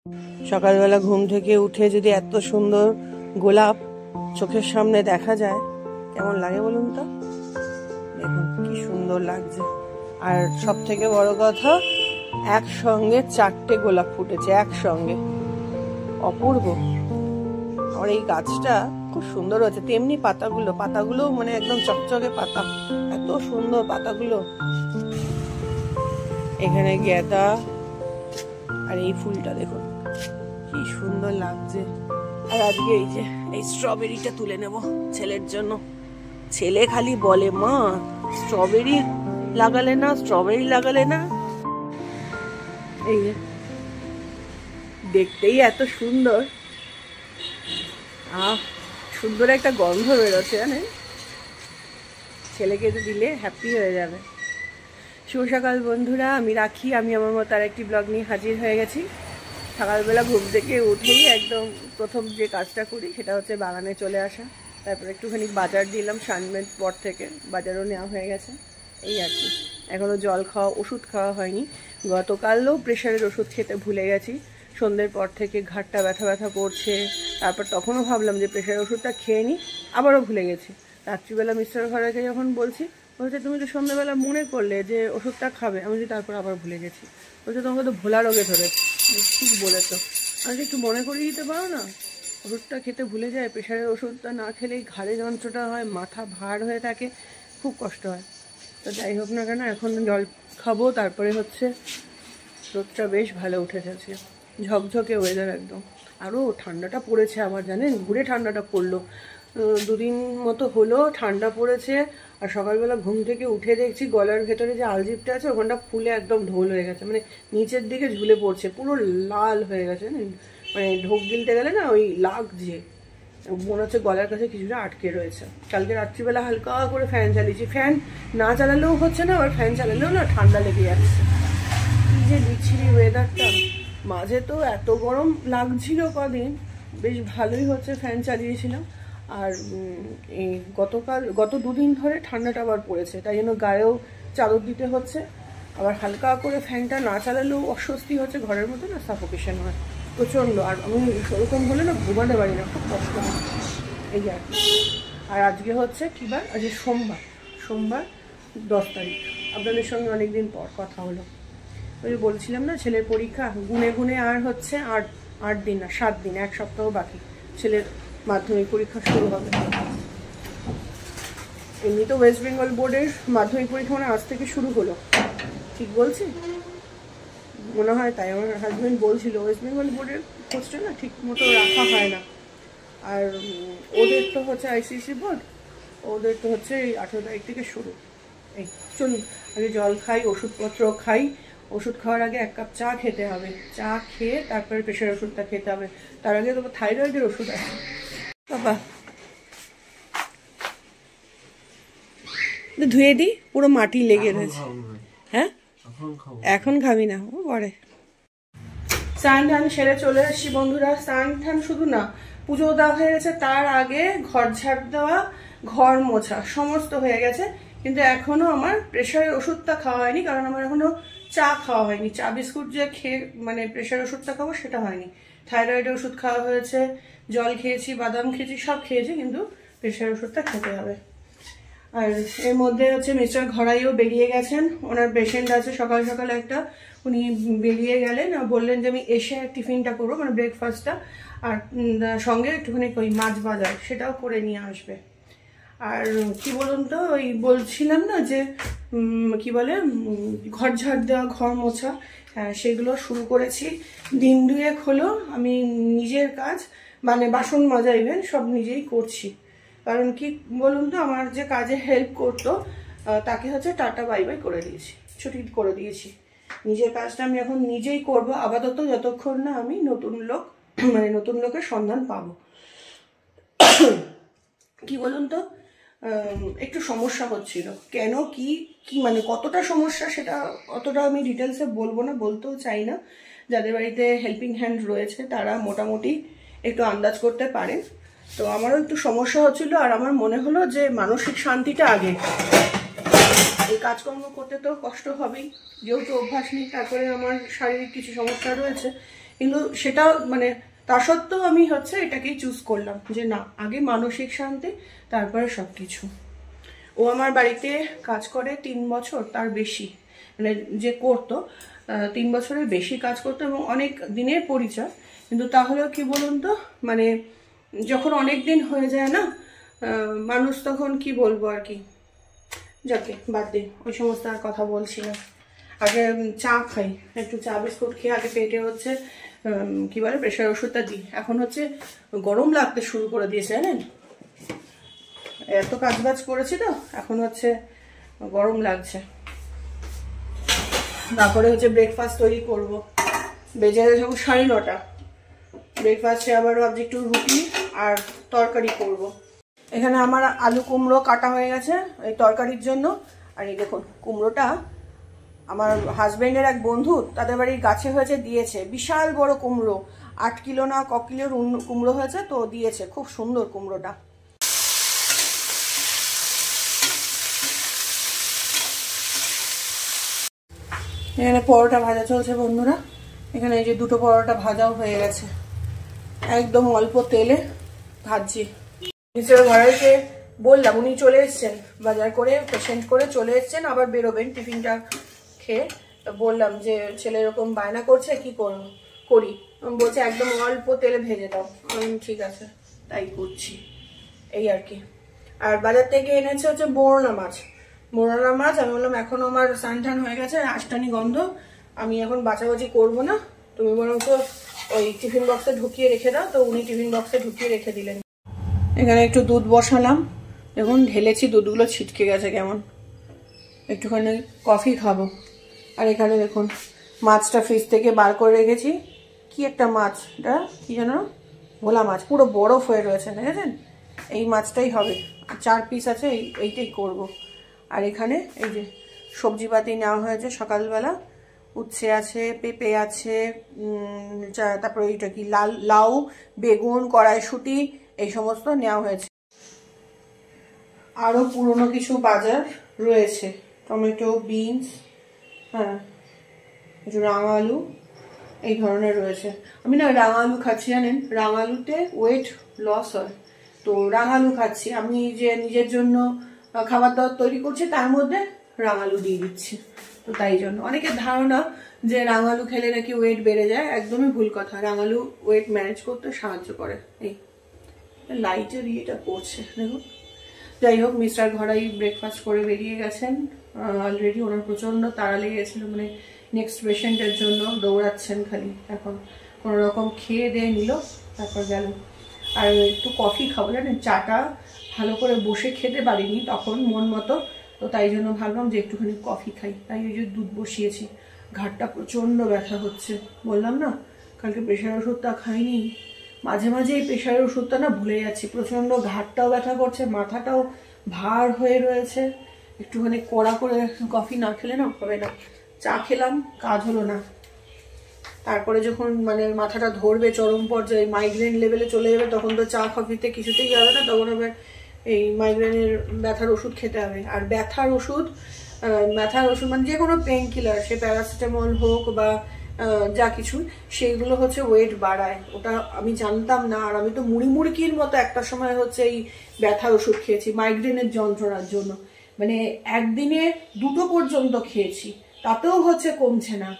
সকালবেলা ঘুম থেকে উঠে যদি এত সুন্দর গোলাপ চোখের সামনে দেখা যায় কেমন লাগে বলুন তো। দেখুন কি সুন্দর লাগছে। আর সব থেকে বড় কথা, একসঙ্গে 4টে গোলাপ ফুটেছে একসঙ্গে, অপূর্ব। আর এই গাছটা খুব সুন্দর হয়েছে, তেমনি পাতাগুলো মানে একদম চকচকে পাতা, এত সুন্দর পাতাগুলো। এখানে গেঁদা, আর এই ফুলটা দেখুন কি সুন্দর লাগছে। আর আজকে এই স্ট্রবেরিটা তুলে নেব ছেলের জন্য। ছেলে খালি বলে, মা স্ট্রবেরি লাগালে না। এই যে দেখতেই এত সুন্দর, সুন্দর একটা গন্ধ বেরোচ্ছে জানেন, ছেলেকে দিলে হ্যাপি হয়ে যাবে। শুভ সকাল বন্ধুরা, আমি রাখি, আমি আমার মতো আর একটি ব্লগ নিয়ে হাজির হয়ে গেছি। সকালবেলা ঘুম থেকে উঠেই একদম প্রথম যে কাজটা করি সেটা হচ্ছে বাগানে চলে আসা। তারপর একটুখানি বাজার দিলাম, সানমের পর থেকে বাজারও নেওয়া হয়ে গেছে। এই আর কি, এখনও ওষুধ খাওয়া হয়নি। গতকালও প্রেশারের ওষুধ খেতে ভুলে গেছি, সন্ধ্যের পর থেকে ঘাড়টা ব্যথা করছে। তারপর তখনও ভাবলাম যে প্রেশারের ওষুধটা খেয়ে নিই, আবারও ভুলে গেছি। রাত্রিবেলা মিস্টার ঘরেকে যখন বলছে তুমি তো সন্ধ্যাবেলা মনে করলে যে ওষুধটা খাবে, আমি তারপর আবার ভুলে গেছি। বলছে তোমাকে তো ভোলা রোগে ধরেছে। ঠিক বলেছো, আমি একটু মনে করিয়ে দিতে পারো না, ওষুধটা খেতে ভুলে যায়। প্রেশারের ওষুধটা না খেলেই ঘাড়ে যন্ত্রটা হয়, মাথা ভার হয়ে থাকে, খুব কষ্ট হয়। তো যাই হোক না কেন, এখন জল খাবো। তারপরে হচ্ছে রোদটা বেশ ভালো উঠেছে, ঝকঝকে ওয়েদার একদম। আরও ঠান্ডাটা পড়েছে আবার জানেন, ঘুরে ঠান্ডাটা পড়লো। 2 দিন মতো হলো ঠান্ডা পড়েছে। আর সকালবেলা ঘুম থেকে উঠে দেখছি গলার ভেতরে যে আলজিপটা আছে ওখানটা ফুলে একদম ঢোল হয়ে গেছে, মানে নিচের দিকে ঝুলে পড়ছে, পুরো লাল হয়ে গেছে। মানে ঢোক গিলতে গেলে না ওই লাগছে, মনে হচ্ছে গলার কাছে কিছুটা আটকে রয়েছে। কালকে রাত্রিবেলা হালকা করে ফ্যান চালিয়েছি, ফ্যান না চালালেও হচ্ছে না, আবার ফ্যান চালালেও না ঠান্ডা লেগে যাচ্ছে। কি যে বিচ্ছিরি ওয়েদারটা। মাঝে তো এত গরম লাগছিল কদিন, বেশ ভালোই হচ্ছে ফ্যান চালিয়েছিলাম। আর এই গত 2 দিন ধরে ঠান্ডাটা আবার পড়েছে, তাই জন্য গায়েও চাদর দিতে হচ্ছে। আবার হালকা করে ফ্যানটা না চালালেও অস্বস্তি হচ্ছে, ঘরের মধ্যে না সাফোকেশন হয় প্রচণ্ড। আর আমি সেরকম হলে না ঘুমাতে পারি না, খুব কষ্ট হয়। এই আর কি। আর আজকে হচ্ছে কী বার? আজকে সোমবার 10 তারিখ। আপনাদের সঙ্গে অনেকদিন পর কথা হলো। ওই বলছিলাম না ছেলের পরীক্ষা, গুনে আর হচ্ছে 8 দিন না 7 দিন, 1 সপ্তাহ বাকি ছেলের মাধ্যমিক পরীক্ষা শুরু হবে। এমনি তো ওয়েস্ট বেঙ্গল বোর্ডের মাধ্যমিক পরীক্ষা মানে আজ থেকে শুরু হলো, ঠিক বলছি মনে হয়। তাই আমার হাজব্যান্ড বলছিল ওয়েস্ট বেঙ্গল বোর্ডের খোঁজটা না ঠিক মতো রাখা হয় না। আর ওদের তো হচ্ছে আইসিএসসি বোর্ড, ওদের তো হচ্ছে এই 18 তারিখ থেকে শুরু। এই চলুন আগে জল খাই, ওষুধপত্র খাই। ওষুধ খাওয়ার আগে 1 কাপ চা খেতে হবে, চা খেয়ে তারপরে প্রেশার ওষুধটা খেতে হবে। তার আগে তো থাইরয়েডের ওষুধ আছে বাবা। ধুয়ে দিই, পুরো মাটি লেগে রয়েছে। হ্যাঁ এখন খাবি না, ও পরে। স্নান টান সেরে চলে এসেছি বন্ধুরা। স্নান টান শুধু না, পুজো দেওয়া হয়ে গেছে, তার আগে ঘর ঝাড় দেওয়া, ঘর মোছা সমস্ত হয়ে গেছে। কিন্তু এখনো আমার প্রেশারের ওষুধটা খাওয়া হয়নি, কারণ আমার এখনো চা খাওয়া হয়নি। চা বিস্কুট যে খেয়ে মানে প্রেশার ওষুধটা খাবো সেটা হয়নি। থাইরয়েডের ওষুধ খাওয়া হয়েছে, জল খেয়েছি, বাদাম খেয়েছি, সব খেয়েছি, কিন্তু প্রেশার ওষুধটা খেতে হবে। আর এর মধ্যে হচ্ছে মিস্টার ঘরাইও বেরিয়ে গেছেন, ওনার পেশেন্ট আছে সকাল সকাল একটা, উনি বেরিয়ে গেলেন। বললেন যে আমি এসে টিফিনটা করবো, মানে ব্রেকফাস্টটা, আর সঙ্গে একটুখানি ওই মাছ বাজার সেটাও করে নিয়ে আসবে। আর কি বলুন তো, ওই বলছিলাম না যে কি বলে ঘর ঝাড় দেওয়া, ঘর মোছা, হ্যাঁ সেগুলো শুরু করেছি। দিন 2 হলো আমি নিজের কাজ, মানে বাসন মাজা ইভেন সব নিজেই করছি। কারণ কি বলুন তো, আমার যে কাজে হেল্প করতো তাকে হচ্ছে টাটা বাই বাই করে দিয়েছি, ছুটি করে দিয়েছি। নিজের কাজটা আমি এখন নিজেই করব আপাতত, যতক্ষণ না আমি নতুন লোকের সন্ধান পাবো। কি বলুন তো, একটু সমস্যা হচ্ছিল। কেন কি মানে কতটা সমস্যা সেটা অতটা আমি ডিটেলসে বলবো না, বলতেও চাই না। যাদের বাড়িতে হেল্পিং হ্যান্ড রয়েছে তারা মোটামুটি একটু আন্দাজ করতে পারেন। তো আমারও একটু সমস্যা হচ্ছিল, আর আমার মনে হলো যে মানসিক শান্তিটা আগে। এই কাজকর্ম করতে তো কষ্ট হবেই, যেহেতু অভ্যাস নেই, তারপরে আমার শারীরিক কিছু সমস্যা রয়েছে। কিন্তু সেটা মানে তা সত্ত্বেও আমি হচ্ছে এটাকেই চুজ করলাম যে না, আগে মানসিক শান্তি, তারপরে সব কিছু। ও আমার বাড়িতে কাজ করে 3 বছর, তার বেশি, মানে যে করতো 3 বছরের বেশি কাজ করতো এবং অনেক দিনের পরিচয়। কিন্তু তাহলেও কি বলুন তো, মানে যখন অনেক দিন হয়ে যায় না মানুষ, তখন কি বলবো আর কি, যাকে বাদ দিন, ওই সমস্ত আর কথা বলছি না। আগে চা খাই, একটু চা বিস্কুট খেয়ে আগে পেটে হচ্ছে কি বলে প্রেশার ওষুধটা দিই। এখন হচ্ছে গরম লাগতে শুরু করে দিয়েছে, জানেন, এত কাজবাজ করেছি তো এখন হচ্ছে গরম লাগছে। তারপরে হচ্ছে ব্রেকফাস্ট তৈরি করব, বেজে গেছে 9:30। ব্রেকফাস্টে আবার ভাবছি একটু রুটি আর তরকারি করব। এখানে আমার আলু কুমড়ো কাটা হয়ে গেছে এই তরকারির জন্য। আর এই দেখুন কুমড়োটা আমার হাজবেন্ডের এক বন্ধু তাদের বাড়ির গাছে হয়েছে, দিয়েছে বিশাল বড় কুমড়ো, 8 কিলো না ক কিলোর কুমড়ো হয়েছে, তো দিয়েছে, খুব সুন্দর কুমড়োটা। এখানে পরোটা ভাজা চলছে বন্ধুরা। এখানে এই যে 2টো পরোটা ভাজাও হয়ে গেছে, একদম অল্প তেলে ভাজছি। নিচের ঘরেকে বললাম, উনি চলে এসছেন বাজার করে, পেশেন্ট করে চলে এসছেন, আবার বেরোবেন টিফিনটা খেয়ে। বললাম যে ছেলে এরকম বায়না করছে, কি করি, বলছে একদম অল্প তেলে ভেজে দাও। ঠিক আছে, তাই করছি, এই আর কি। আর বাজার থেকে এনেছে হচ্ছে মোরলা মাছ। আমি বললাম এখন আমার স্নান টান হয়ে গেছে, আষ্টানি গন্ধ, আমি এখন বাছাবাছি করবো না, তুমি বরং তো ওই টিফিন বক্সে ঢুকিয়ে রেখে দাও। তো উনি টিফিন বক্সে ঢুকিয়ে রেখে দিলেন। এখানে একটু দুধ বসালাম, দেখুন ঢেলেছি, দুধগুলো ছিটকে গেছে কেমন। একটুখানি কফি খাবো। আর এখানে দেখুন মাছটা ফ্রিজ থেকে বার করে রেখেছি। কি একটা মাছ, এটা কি যেন, ভোলা মাছ, পুরো বরফ হয়ে রয়েছে, দেখেছেন? এই মাছটাই হবে, 4 পিস আছে, এইটাই করব। আর এখানে এই যে সবজিপাতি নেওয়া হয়েছে সকালবেলা, উচ্ছে আছে, পেঁপে আছে, তারপরে এইটা কি লাউ, বেগুন, কড়াইশুঁটি, এই সমস্ত নেওয়া হয়েছে। আরও পুরনো কিছু বাজার রয়েছে, টমেটো, বিনস, হ্যাঁ একটু রাঙা আলু, এই ধরনের রয়েছে। আমি না রাঙা আলু খাচ্ছি, জানেন, রাঙা আলুতে ওয়েট লস হয়, তো রাঙা আলু খাচ্ছি। আমি যে নিজের জন্য খাবার দাবার তৈরি করছি তার মধ্যে রাঙা আলু দিয়ে দিচ্ছি, তো তাই জন্য অনেকের ধারণা যে রাঙা আলু খেলে নাকি ওয়েট বেড়ে যায়, একদমই ভুল কথা। রাঙা আলু ওয়েট ম্যানেজ করতে সাহায্য করে। এই লাইটের ইয়েটা পড়ছে দেখুন। যাই হোক, মিস্টার ঘরাই ব্রেকফাস্ট করে বেরিয়ে গেছেন অলরেডি। ওনার প্রচন্ড তাড়া লেগেছিল, মানে নেক্সট পেশেন্টের জন্য দৌড়াচ্ছেন খালি। এখন কোনো রকম খেয়ে দিয়ে নিল, তারপর গেল। আর একটু কফি খাবো, জানেন, চাটা ভালো করে বসে খেতে পারিনি তখন মন মতো, তো তাই জন্য ভাবলাম যে একটুখানি কফি খাই, তাই ওই যে দুধ বসিয়েছি। ঘাড়টা প্রচণ্ড ব্যথা হচ্ছে, বললাম না কালকে প্রেশার ওষুধটা খাইনি, মাঝে মাঝে এই প্রেশারের ওষুধটা না ভুলে যাচ্ছি। প্রচণ্ড ঘাড়টাও ব্যথা করছে, মাথাটাও ভার হয়ে রয়েছে। একটুখানি কড়া করে কফি না খেলে না হবে না। চা খেলাম, কাজ হলো না। তারপরে যখন মানে মাথাটা ধরবে চরম পর্যায়ে, মাইগ্রেন লেভেলে চলে যাবে, তখন তো চা কফিতে কিছুতেই যাবে না, তখন আবার এই মাইগ্রেনের ব্যথার ওষুধ খেতে হবে। আর ব্যথার ওষুধ মানে যে কোনো পেন কিলার, সে প্যারাসিটামল হোক বা যা কিছু, সেগুলো হচ্ছে ওয়েট বাড়ায়, ওটা আমি জানতাম না। আর আমি তো মুড়ির মতো একটা সময় হচ্ছে এই ব্যথার ওষুধ খেয়েছি মাইগ্রেনের যন্ত্রণার জন্য, মানে একদিনে 2টো পর্যন্ত খেয়েছি, তাতেও হচ্ছে কমছে না।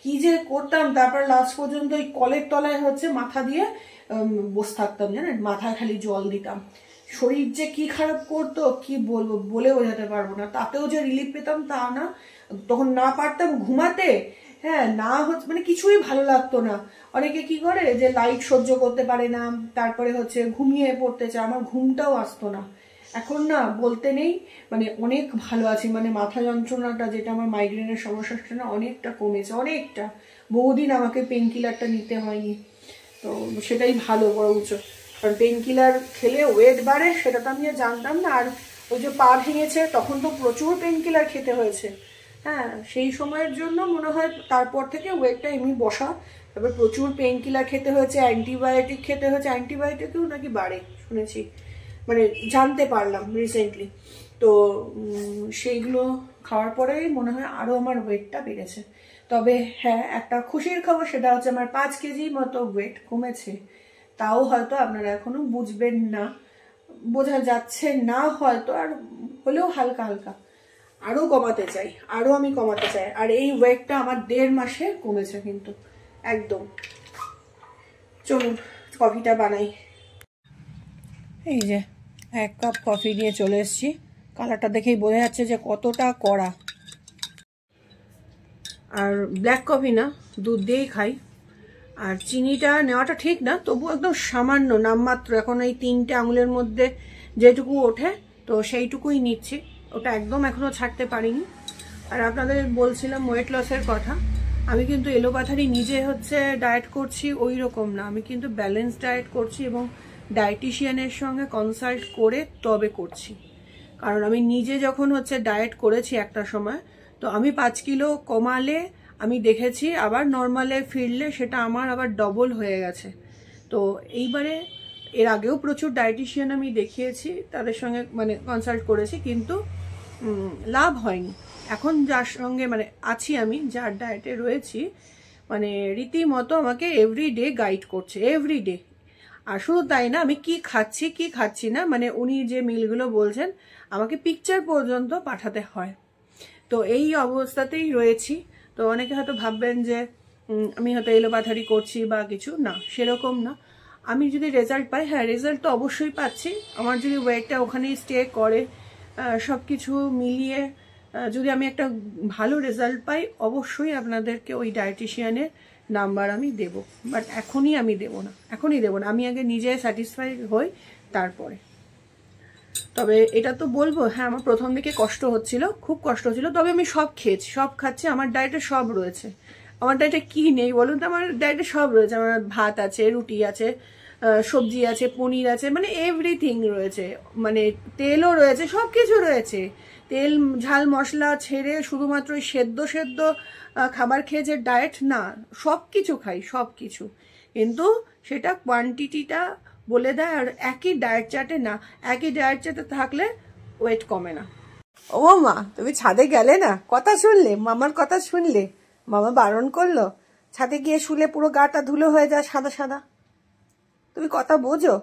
কি যে করতাম, তারপর লাস্ট পর্যন্ত ওই কলের তলায় হচ্ছে মাথা দিয়ে বসে থাকতাম, জানেন, মাথায় খালি জল দিতাম। শরীর যে কি খারাপ করতো কি বলবো, বলে বোঝাতে পারবো না। তাতেও যে রিলিফ পেতাম তা না, তখন না পারতাম ঘুমাতে, হ্যাঁ না হচ্ছে, মানে কিছুই ভালো লাগতো না। অনেকে কি করে যে লাইট সহ্য করতে পারে না, তারপরে হচ্ছে ঘুমিয়ে পড়তে চায়, আমার ঘুমটাও আসতো না। এখন না বলতে নেই, মানে অনেক ভালো আছি, মানে মাথা যন্ত্রণাটা যেটা আমার মাইগ্রেনের সমস্যা, সেটা না অনেকটা কমেছে, অনেকটা। বহুদিন আমাকে পেন কিলারটা নিতে হয়নি, তো সেটাই ভালো বরঞ্চ। কারণ পেন কিলার খেলে ওয়েট বাড়ে, সেটা তো আমি জানতাম না। আর ওই যে পা ভেঙেছে তখন তো প্রচুর পেন কিলার খেতে হয়েছে, হ্যাঁ সেই সময়ের জন্য মনে হয় তারপর থেকে ওয়েটটা এমনি বসা। তারপর প্রচুর পেন কিলার খেতে হয়েছে, অ্যান্টিবায়োটিক খেতে হয়েছে, অ্যান্টিবায়োটিকেও নাকি বাড়ে শুনেছি, মানে জানতে পারলাম রিসেন্টলি। তো সেইগুলো খাওয়ার পরেই মনে হয় আরও আমার ওয়েটটা বেড়েছে। তো তবে হ্যাঁ, একটা খুশির খবর, সেটা হচ্ছে আমার 5 কেজি মতো ওয়েট কমেছে। তাও হয়তো আপনারা এখনো বুঝবেন না, বোঝা যাচ্ছে না হয়তো, আর হলেও হালকা হালকা আরো কমাতে চাই, আরো আমি কমাতে চাই। আর এই ওয়েটটা আমার 1.5 মাসে কমেছে কিন্তু একদম। চলুন কফিটা বানাই। এই যে 1 কাপ কফি নিয়ে চলে এসেছি। কালারটা দেখেই বোঝা যাচ্ছে যে কতটা কড়া। আর ব্ল্যাক কফি না, দুধ দিয়েই খাই। আর চিনিটা নেওয়াটা ঠিক না, তবু একদম সামান্য নামমাত্র, এখন এই 3টে আঙুলের মধ্যে যেটুকু ওঠে তো সেইটুকুই নিচ্ছি, ওটা একদম এখনো ছাড়তে পারিনি। আর আপনাদের বলছিলাম ওয়েট লসের কথা, আমি কিন্তু এলোপাথারি নিজে হচ্ছে ডায়েট করছি ওই রকম না, আমি কিন্তু ব্যালেন্স ডায়েট করছি এবং ডায়েটিশিয়ানের সঙ্গে কনসাল্ট করে তবে করছি। কারণ আমি নিজে যখন হচ্ছে ডায়েট করেছি একটা সময়, তো আমি 5 কিলো কমালে আমি দেখেছি আবার নর্মালে ফিরলে সেটা আমার আবার ডবল হয়ে গেছে। তো এইবারে এর আগেও প্রচুর ডায়েটিশিয়ান আমি দেখিয়েছি, তাদের সঙ্গে মানে কনসাল্ট করেছি, কিন্তু লাভ হয়নি। এখন যার সঙ্গে মানে আছি, আমি যার ডায়েটে রয়েছি, মানে রীতিমতো আমাকে এভরিডে গাইড করছে, এভরিডে। আর শুধু তাই না, আমি কি খাচ্ছি কি খাচ্ছি না, মানে উনি যে মিলগুলো বলছেন আমাকে পিকচার পর্যন্ত পাঠাতে হয়। তো এই অবস্থাতেই রয়েছি। তো অনেকে হয়তো ভাববেন যে আমি হয়তো এলোপাথারি করছি বা কিছু, না সেরকম না। আমি যদি রেজাল্ট পাই, হ্যাঁ রেজাল্ট তো অবশ্যই পাচ্ছি। আমার যদি ওয়েটটা ওখানেই স্টে করে, সব কিছু মিলিয়ে যদি আমি একটা ভালো রেজাল্ট পাই, অবশ্যই আপনাদেরকে ওই ডায়েটিশিয়ানের নাম্বার আমি দেব। বাট এখনই আমি দেব না, এখনই দেব না, আমি আগে নিজে স্যাটিসফাই হই তারপরে। তবে এটা তো বলবো, হ্যাঁ আমার প্রথম দিকে কষ্ট হচ্ছিল, খুব কষ্ট হচ্ছিল, তবে আমি সব খেয়েছি, সব খাচ্ছি, আমার ডায়েটে সব রয়েছে। আমার ডায়েটে কি নেই বলুন তো, আমার ডায়েটে সব রয়েছে। আমার ভাত আছে, রুটি আছে, সবজি আছে, পনির আছে, মানে এভরিথিং রয়েছে, মানে তেলও রয়েছে, সব কিছু রয়েছে। তেল ঝাল মশলা ছেড়ে শুধুমাত্র সেদ্ধ সেদ্ধ খাবার খেয়ে যে ডায়েট না, সব কিছু খাই, সব কিছু, কিন্তু সেটা কোয়ান্টিটিটা বলে দেয়। আর একই ডায়েট চার্টে না, একই ডায়েট চার্টে থাকলে ওয়েট কমে না। ও মা, তুমি ছাদে গেলে না, কথা শুনলে, মামার কথা শুনলে? মামা বারণ করলো, ছাদে গিয়ে শুলে পুরো গাটা ধুলো হয়ে যায় সাদা সাদা। তুমি কথা বোঝো?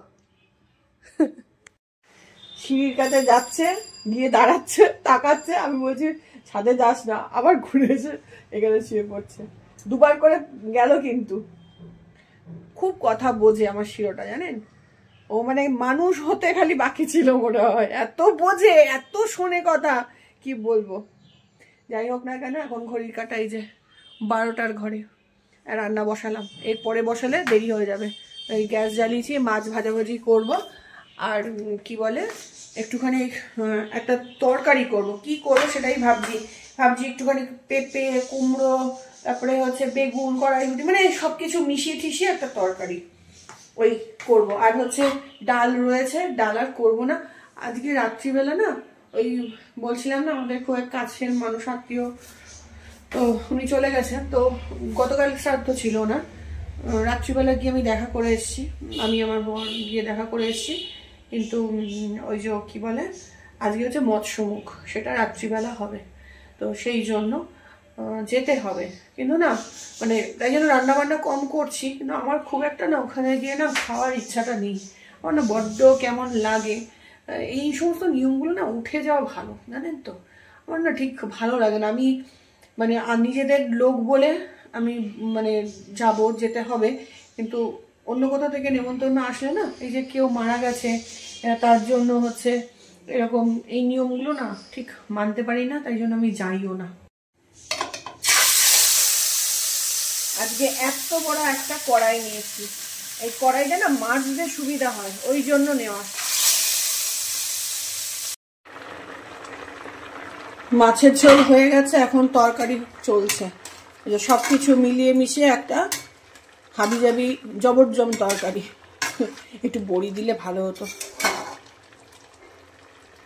সিঁড়ির কাছে যাচ্ছে, গিয়ে দাঁড়াচ্ছে, তাকাচ্ছে, আমি বলছি ছাদে যাস না, আবার ঘুরে এসে এখানে শুয়ে পড়ছে। 2বার করে গেল, কিন্তু খুব কথা বোঝে আমার শিরোটা, জানেন? ও মানে মানুষ হতে খালি বাকি ছিল মনে হয়, এত বোঝে, এত শোনে কথা, কি বলবো। যাই হোক না কেন, এখন ঘড়ির কাটা এই যে 12টার ঘরে। রান্না বসালাম, এরপরে বসালে দেরি হয়ে যাবে। এই গ্যাস জ্বালিয়েছি, মাছ ভাজাভাজি করব, আর কি বলে একটুখানি একটা তরকারি করব। কি করবো সেটাই ভাবছি একটুখানি পেঁপে, কুমড়ো, তারপরে হচ্ছে বেগুন, কড়াইশুঁটি, মানে সবকিছু মিশিয়ে ঠিশিয়ে একটা তরকারি ওই করব। আর হচ্ছে ডাল রয়েছে, ডাল আর করবো না আজকে। রাত্রিবেলা না, ওই বলছিলাম না আমাদের খুব এক কাছের মানুষ, আত্মীয়, তো উনি চলে গেছেন। তো গতকাল শ্রাদ্ধ ছিল না, রাত্রিবেলা গিয়ে আমি দেখা করে এসেছি, আমি আমার বোন গিয়ে দেখা করে এসেছি। কিন্তু ওই যে কি বলে, আজকে হচ্ছে মৎস্যমুখ, সেটা রাত্রিবেলা হবে, তো সেই জন্য যেতে হবে। কিন্তু না মানে তাই জন্য রান্না বান্না কম করছি, কিন্তু আমার খুব একটা না ওখানে গিয়ে না খাওয়ার ইচ্ছাটা নেই। আমার না বড্ড কেমন লাগে, এই সমস্ত নিয়মগুলো না উঠে যাওয়া ভালো, জানেন তো? আমার না ঠিক ভালো লাগে না। আমি মানে নিজেদের লোক বলে আমি মানে যেতে হবে, কিন্তু অন্য কোথাও থেকে নেমন্তন্ন আসলে না, এই যে কেউ মারা গেছে তার জন্য হচ্ছে এরকম এই নিয়মগুলো না ঠিক মানতে পারি না, তাই জন্য আমি যাইও না। আজকে এত বড় একটা কড়াই নিয়েছি, এই কড়াইটা না মাজতে সুবিধা হয়, ওই জন্য নেওয়া। মাছের ঝোল হয়ে গেছে, এখন তরকারি চলছে। সবকিছু মিলিয়ে মিশিয়ে একটা হাবিজাবি জবরজম তরকারি। একটু বড়ি দিলে ভালো হতো,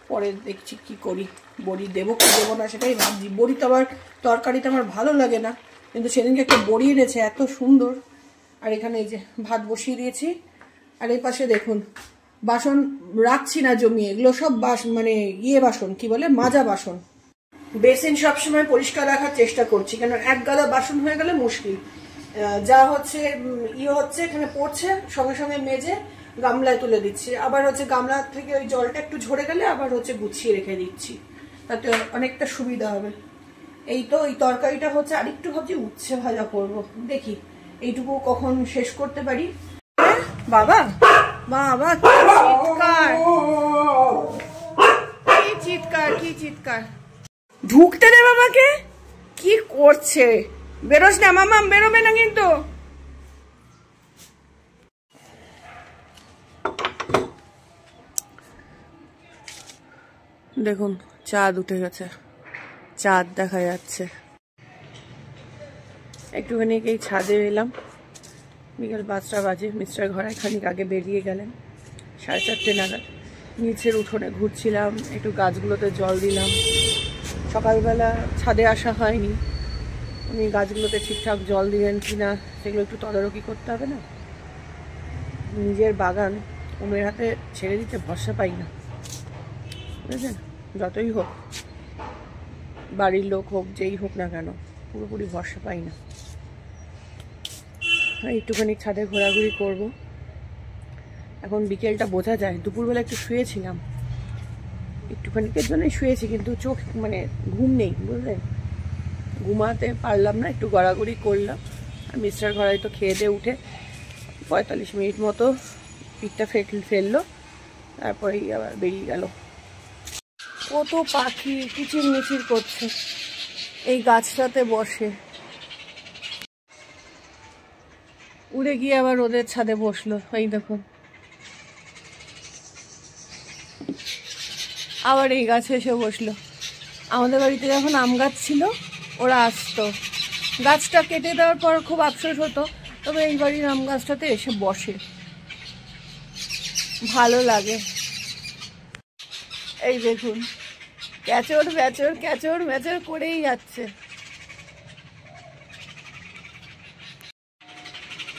পরে দেখছি কি করি, বড়ি দেবো কি দেবো না সেটাই ভাবছি। বড়ি তো আবার তরকারিটা আমার ভালো লাগে না, কিন্তু সেদিনকে একটা বড়ি এনেছে এত সুন্দর। আর এখানে এই যে ভাত বসিয়ে দিয়েছি, আর এই পাশে দেখুন বাসন রাখছি না জমিয়ে, এগুলো সব মানে বাসন কি বলে, মাজা বাসন। বেসিন সবসময় পরিষ্কার রাখার চেষ্টা করছি, কেন এক গাদা বাসন হয়ে গেলে মুশকিল। যা হচ্ছে হচ্ছে এখানে পড়ছে, সঙ্গে সঙ্গে মেজে গামলায় তুলে দিচ্ছি, আবার হচ্ছে গামলা থেকে ওই জলটা একটু ঝরে গেলে আবার হচ্ছে গুছিয়ে রেখে দিচ্ছি, তাতে অনেকটা সুবিধা হবে। এই তো এই তরকারিটা হচ্ছে আরেকটু ভাবছি উচ্ছে ভাজা করব, দেখি এইটুকু কখন শেষ করতে পারি। বাবা বাবা চিৎকার, কি চিৎকার! ঢুকতে দে বাবাকে, কি করছে? বেরোস না মামা, বেরোবে না কিন্তু। দেখুন চাঁদ উঠে গেছে, চাঁদ দেখা যাচ্ছে। একটুখানি এই ছাদে এলাম, বিকেল 5টা বাজে। মিস্টার ঘরাই খানিক আগে বেরিয়ে গেলেন 4:30 নাগাদ। নিচের উঠোনে ঘুরছিলাম, একটু গাছগুলোতে জল দিলাম। সকালবেলা ছাদে আসা হয়নি, উনি গাছগুলোতে ঠিকঠাক জল দিলেন কিনা সেগুলো একটু তদারকি করতে হবে না। নিজের বাগান অন্যের হাতে ছেড়ে দিতে ভরসা পাই না, বুঝলেন? যতই হোক, বাড়ির লোক হোক, যেই হোক না কেন, পুরোপুরি ভরসা পাই না। একটুখানি ছাদে ঘোরাঘুরি করব। এখন বিকেলটা বোঝা যায়। দুপুরবেলা একটু শুয়েছিলাম, একটুখানিকের জন্যই শুয়েছি, কিন্তু চোখ মানে ঘুম নেই, বুঝলেন? ঘুমাতে পারলাম না, একটু গড়াগড়ি করলাম। আর মিস্টার ঘরাই তো খেয়ে দিয়ে উঠে 45 মিনিট মতো পিঠটা ফেললো, তারপরেই আবার বেরিয়ে গেল। কত পাখি কিচির মিচির করছে, এই গাছটাতে বসে। উড়ে গিয়ে আবার ওদের ছাদে বসলো, এই দেখুন। আবার এই গাছে এসে বসলো। আমাদের বাড়িতে যখন আম গাছ ছিল ওরা আসতো, গাছটা কেটে দেওয়ার পর খুব আফসোস হতো, তবে এই বাড়ির আম গাছটাতে এসে বসে, ভালো লাগে। এই দেখুন ক্যাচর ব্যাচর ক্যাচর ম্যাচর করেই যাচ্ছে।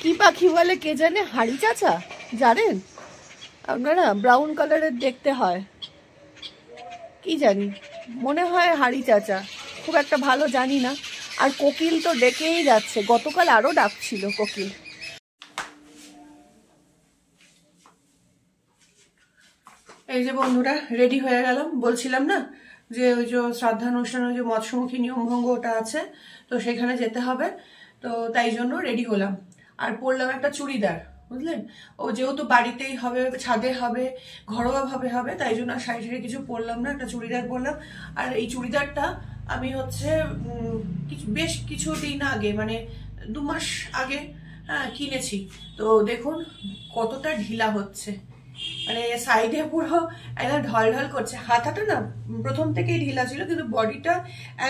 কি পাখি বলে কে জানে? হাড়ি চাচা জানেন আপনারা? ব্রাউন কালারের দেখতে হয়, কি জানি, মনে হয় হাড়ি চাচা, খুব একটা ভালো জানি না। আর কোকিল তো ডেকেই যাচ্ছে, গতকাল আরো ডাকছিল কোকিল। এই যে বন্ধুরা রেডি হয়ে গেলাম, বলছিলাম না যে ওই যে শ্রাদ্ধানুষ্ঠানে যে মৎস্যমুখী নিয়মভঙ্গ ওটা আছে, তো সেখানে যেতে হবে, তো তাই জন্য রেডি হলাম। আর পরলাম একটা চুড়িদার, বুঝলেন? ও যেহেতু বাড়িতেই হবে, ছাদে হবে, ঘরোয়া ভাবে হবে, তাই জন্য শাড়ি শাড়ি কিছু পরলাম না, একটা চুড়িদার পরলাম। আর এই চুড়িদারটা আমি হচ্ছে বেশ কিছুদিন আগে, মানে 2 মাস আগে কিনেছি। তো দেখুন কতটা ঢিলা হচ্ছে, মানে সাইডে পুরো একদম ঢল ঢল করছে। হাতাটা না প্রথম থেকেই ঢিলা ছিল, কিন্তু বডিটা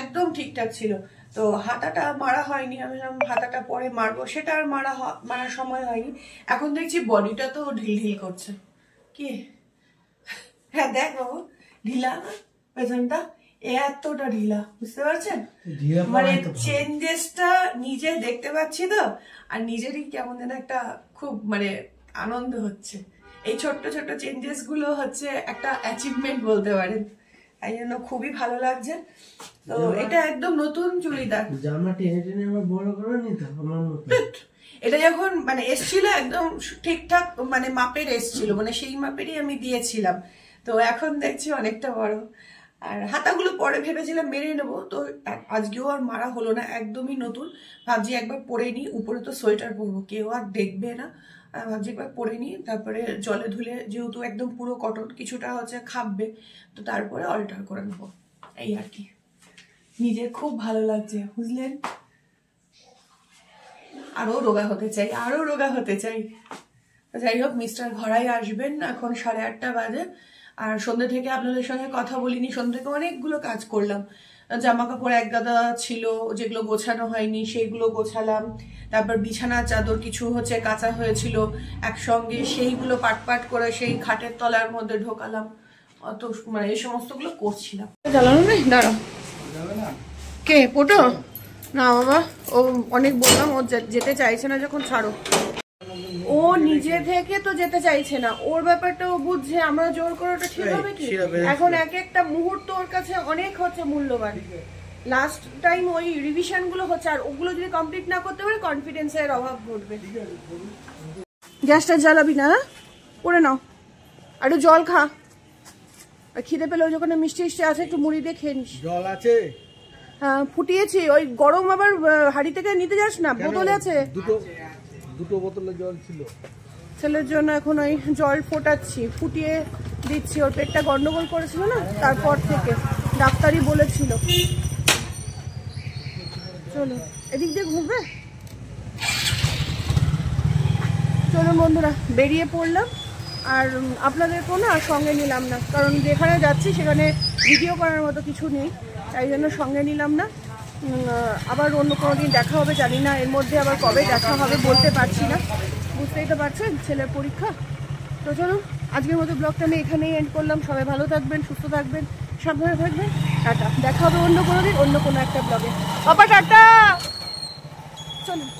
একদম ঠিকঠাক ছিল। তো হাতাটা মারা হয়নি, আমি হাতাটা পরে মারবো, সেটা আর মারার সময় হয়নি। এখন দেখছি বডিটা তো ঢিল ঢিল করছে। কি হ্যাঁ দেখ বাবু, ঢিলা না পেছনটা, এতটা ঢিলা, বুঝতে পারছেন? মানে চেঞ্জেসটা নিজে দেখতে পাচ্ছি তো, আর নিজেরই কেমন যেন একটা খুব মানে আনন্দ হচ্ছে। এই ছোট্ট ছোট্ট চেঞ্জেস গুলো হচ্ছে একটা অ্যাচিভমেন্ট বলতে পারেন, তাই জন্য খুবই ভালো লাগছে। তো এটা একদম নতুন চুড়িদার, জামা টেনে টেনে আমার বড় করে নিতে আমার মতো। এটা যখন মানে এসছিল একদম ঠিকঠাক মানে মাপের এসছিল, মানে সেই মাপেরই আমি দিয়েছিলাম। তো এখন দেখছি অনেকটা বড়। আর হাতাগুলো পরে ভেবেছিলাম মেরে নেবো, তো আজকেও আর মারা হলো না, একদমই নতুন। ভাবছি একবার পরে নিই, উপরে তো সোয়েটার পরবো, কেউ আর দেখবে না, ভাবছি একবার পরে নিই, তারপরে জলে ধুলে যেহেতু একদম পুরো কটন, কিছুটা হচ্ছে খাববে, তো তারপরে অল্টার করে নেবো, এই আর কি। নিজের খুব ভালো লাগছে, বুঝলেন? আরো রোগা হতে চাই, আরো রোগা হতে চাই। যাই হোক, মিস্টার ঘরাই আসবেন, এখন 8:30 বাজে। আর সন্ধ্যে থেকে আপনাদের সঙ্গে কথা বলিনি, সন্ধ্যে থেকে অনেকগুলো কাজ করলাম। জামা কাপড় এক গাদা ছিল যেগুলো গোছানো হয়নি, সেইগুলো গোছালাম। তারপর বিছানা চাদর কিছু হচ্ছে কাঁচা হয়েছিল একসঙ্গে, সেইগুলো পাট পাট করে সেই খাটের তলার মধ্যে ঢোকালাম। অত মানে এই সমস্তগুলো করছিলাম। জ্বালানো নেই, দাঁড়াও। কে পোটো? না বাবা, ও অনেক বললাম, ও যেতে চাইছে না যখন, ছাড়ো। ও নিজে থেকে তো যেতে চাইছে না, ওর ব্যাপারটা ও বুঝছে, আমরা জোর করে ওটা ঠিক হবে কি? এখন এক একটা মুহূর্ত ওর কাছে অনেক হচ্ছে মূল্যবান। লাস্ট টাইম ওই রিভিশন গুলো হচ্ছে, আর ওগুলো যদি কমপ্লিট না করতে পারে কনফিডেন্সের অভাব ঘটবে। গ্যাসটা জ্বালাবি না, করে নাও, আর একটু জল খা, আর খিদে পেলে ওই যখন মিষ্টি মিষ্টি আছে একটু মুড়ি দিয়ে খেয়ে নিস। জল আছে? হ্যাঁ ফুটিয়েছি, ওই গরম আবার হাঁড়ি থেকে নিতে যাস না, বোতলে আছে। দুটো বোতলে জল ছিল। ছেলের জন্য এখন ওই জল ফোটাচ্ছি, ফুটিয়ে দিচ্ছি। ওর পেটটা গন্ডগোল করেছিল না, তারপর থেকে ডাক্তারই বলেছিল। চলো এদিক দিয়ে ঘুরবে। চলো বন্ধুরা, বেরিয়ে পড়লাম। আর আপনাদেরকেও না সঙ্গে নিলাম না, কারণ যেখানে যাচ্ছি সেখানে ভিডিও করার মতো কিছু নেই, তাই জন্য সঙ্গে নিলাম না। আবার অন্য কোনো দিন দেখা হবে, জানি না এর মধ্যে আবার কবে দেখা হবে বলতে পারছি না, বুঝতেই তো পারছেন ছেলের পরীক্ষা। তো চলুন আজকের মতো ব্লগটা আমি এখানেই এন্ড করলাম। সবাই ভালো থাকবেন, সুস্থ থাকবেন, সাবধানে থাকবেন। টাটা, দেখা হবে অন্য কোনো দিন অন্য কোনো একটা ব্লগে। বাবা টাটা, চলুন।